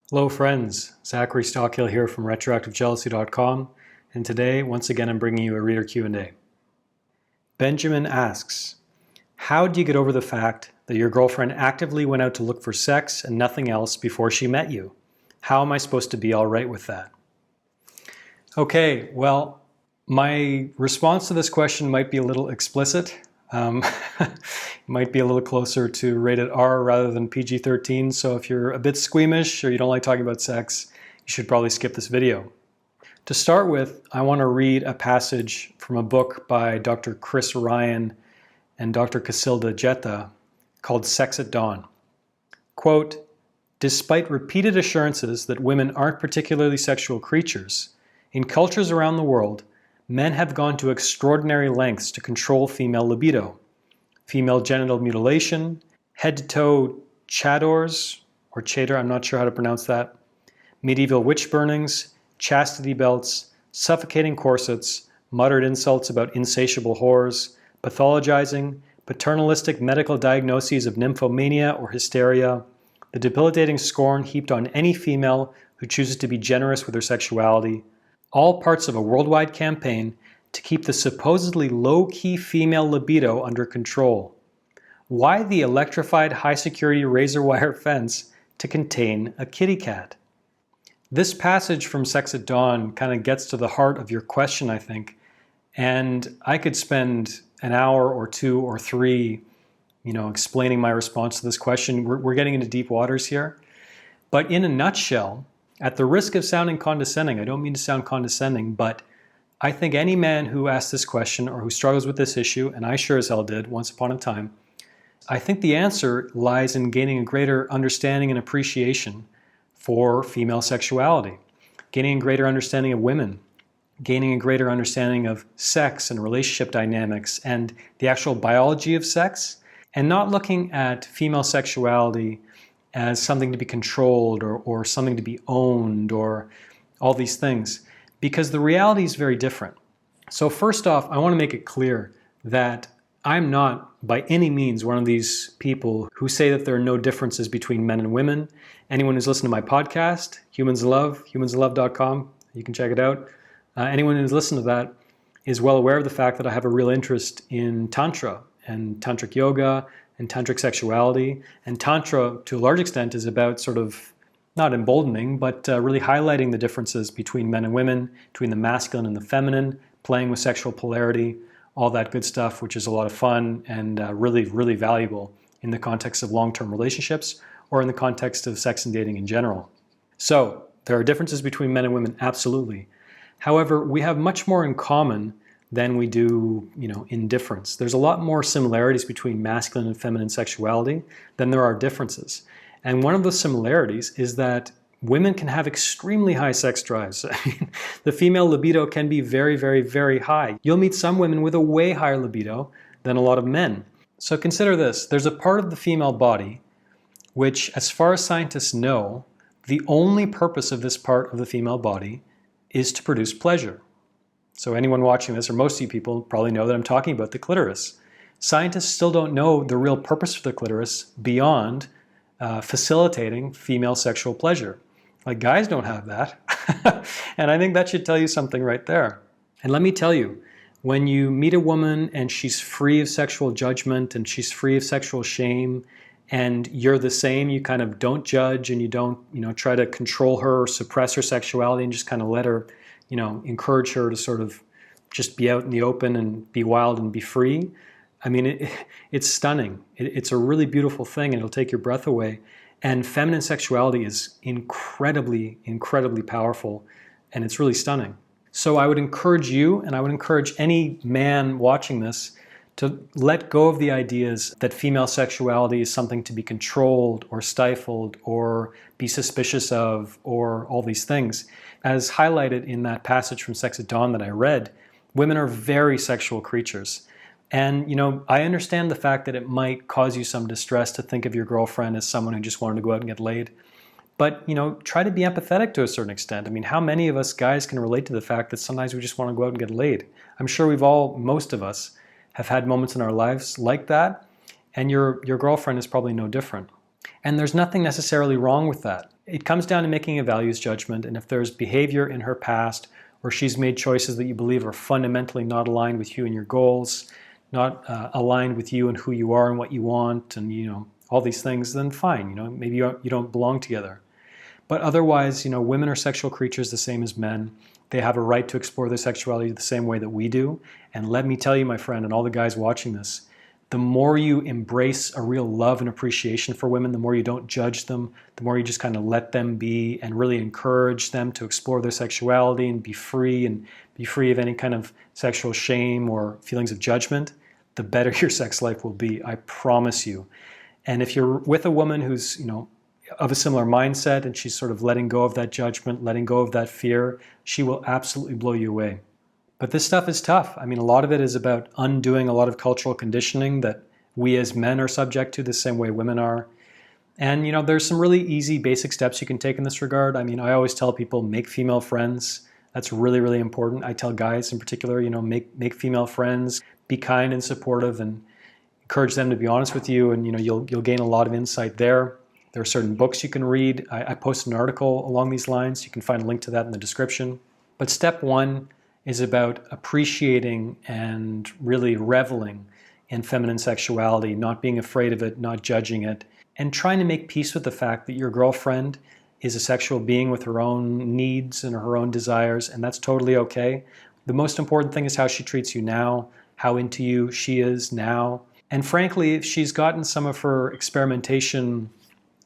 Hello friends, Zachary Stockill here from retroactivejealousy.com, and today, once again, I'm bringing you a reader Q&A. Benjamin asks, how do you get over the fact that your girlfriend actively went out to look for sex and nothing else before she met you? How am I supposed to be all right with that? Okay, well, my response to this question might be a little explicit. Might be a little closer to rated R rather than PG-13, so if you're a bit squeamish or you don't like talking about sex, you should probably skip this video. To start with, I want to read a passage from a book by Dr. Chris Ryan and Dr. Casilda Jetta called Sex at Dawn. Quote, despite repeated assurances that women aren't particularly sexual creatures, in cultures around the world, men have gone to extraordinary lengths to control female libido. Female genital mutilation, head-to-toe chadors, or chador, I'm not sure how to pronounce that, medieval witch burnings, chastity belts, suffocating corsets, muttered insults about insatiable whores, pathologizing, paternalistic medical diagnoses of nymphomania or hysteria, the debilitating scorn heaped on any female who chooses to be generous with her sexuality, all parts of a worldwide campaign to keep the supposedly low-key female libido under control. Why the electrified high-security razor wire fence to contain a kitty cat? This passage from Sex at Dawn kind of gets to the heart of your question, I think, and I could spend an hour or two or three, explaining my response to this question. We're getting into deep waters here, but in a nutshell, at the risk of sounding condescending, I don't mean to sound condescending, but I think any man who asks this question or who struggles with this issue, and I sure as hell did once upon a time, I think the answer lies in gaining a greater understanding and appreciation for female sexuality, gaining a greater understanding of women, gaining a greater understanding of sex and relationship dynamics and the actual biology of sex, and not looking at female sexuality as something to be controlled or something to be owned or all these things, because the reality is very different. So first off, I want to make it clear that I'm not by any means one of these people who say that there are no differences between men and women. Anyone who's listened to my podcast, Humans Love, humanslove.com, you can check it out. Anyone who's listened to that is well aware of the fact that I have a real interest in Tantra and Tantric yoga and Tantric sexuality. And Tantra, to a large extent, is about sort of not emboldening, but really highlighting the differences between men and women, between the masculine and the feminine, playing with sexual polarity, all that good stuff, which is a lot of fun and really, really valuable in the context of long-term relationships or in the context of sex and dating in general. So there are differences between men and women, absolutely. However, we have much more in common than we do, in difference. There's a lot more similarities between masculine and feminine sexuality than there are differences. And one of the similarities is that women can have extremely high sex drives. I mean, the female libido can be very, very, very high. You'll meet some women with a way higher libido than a lot of men. So consider this. There's a part of the female body which, as far as scientists know, the only purpose of this part of the female body is to produce pleasure. So anyone watching this, or most of you people, probably know that I'm talking about the clitoris. Scientists still don't know the real purpose of the clitoris beyond facilitating female sexual pleasure. Like, guys don't have that. And I think that should tell you something right there. And let me tell you, when you meet a woman and she's free of sexual judgment and she's free of sexual shame, and you're the same, you kind of don't judge and you don't, try to control her or suppress her sexuality and just kind of let her, encourage her to sort of just be out in the open and be wild and be free. I mean, it's stunning. It's a really beautiful thing, and it'll take your breath away. And feminine sexuality is incredibly, incredibly powerful, and it's really stunning. So I would encourage you, and I would encourage any man watching this, to let go of the ideas that female sexuality is something to be controlled or stifled or be suspicious of or all these things. As highlighted in that passage from Sex at Dawn that I read, women are very sexual creatures. And, I understand the fact that it might cause you some distress to think of your girlfriend as someone who just wanted to go out and get laid. But, try to be empathetic to a certain extent. I mean, how many of us guys can relate to the fact that sometimes we just want to go out and get laid? I'm sure most of us, have had moments in our lives like that, and your girlfriend is probably no different. And there's nothing necessarily wrong with that. It comes down to making a values judgment, and if there's behavior in her past where she's made choices that you believe are fundamentally not aligned with you and your goals, not aligned with you and who you are and what you want, and all these things, then fine. Maybe you don't belong together. But otherwise, women are sexual creatures the same as men. They have a right to explore their sexuality the same way that we do. And let me tell you, my friend, and all the guys watching this, the more you embrace a real love and appreciation for women, the more you don't judge them, the more you just kind of let them be and really encourage them to explore their sexuality and be free of any kind of sexual shame or feelings of judgment, the better your sex life will be, I promise you. And if you're with a woman who's, of a similar mindset and she's sort of letting go of that judgment, letting go of that fear, she will absolutely blow you away. But this stuff is tough. I mean, a lot of it is about undoing a lot of cultural conditioning that we as men are subject to the same way women are. And, there's some really easy basic steps you can take in this regard. I mean, I always tell people, make female friends. That's really, really important. I tell guys in particular, make female friends, be kind and supportive, and encourage them to be honest with you. And, you'll gain a lot of insight there. There are certain books you can read. I posted an article along these lines. You can find a link to that in the description. But step one is about appreciating and really reveling in feminine sexuality, not being afraid of it, not judging it, and trying to make peace with the fact that your girlfriend is a sexual being with her own needs and her own desires, and that's totally okay. The most important thing is how she treats you now, how into you she is now. And frankly, if she's gotten some of her experimentation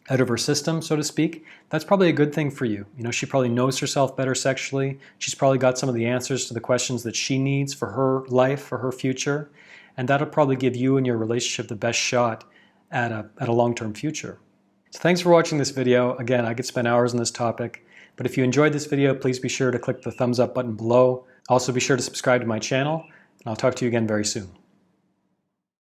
out of her system, so to speak, that's probably a good thing for you. She probably knows herself better sexually. She's probably got some of the answers to the questions that she needs for her life, for her future. And that'll probably give you and your relationship the best shot at a long-term future. So thanks for watching this video. Again, I could spend hours on this topic, but if you enjoyed this video, please be sure to click the thumbs up button below. Also be sure to subscribe to my channel, and I'll talk to you again very soon.